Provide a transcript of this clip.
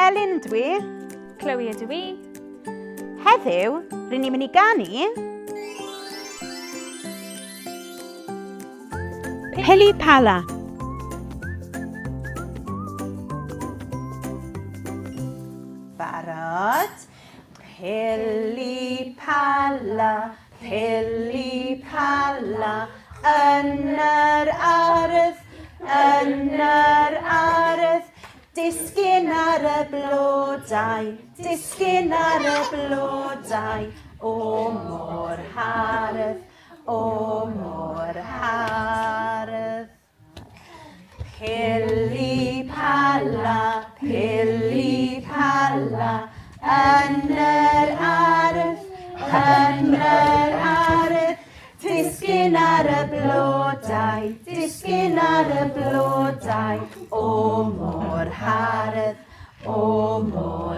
Elin ydw i. Chloe ydw i. Heddiw, rydyn ni'n mynd i ganu Pili Pala. Barod. Pili Pala, Pili Pala, yn yr ardd, disgyn ar y blodau, disgyn ar y blodau, o mor hardd, o mor hardd. Pili Pala, Pili Pala, yn yr ardd, disgyn ar y blodau, disgyn ar y blodau, o mor hardd, o mor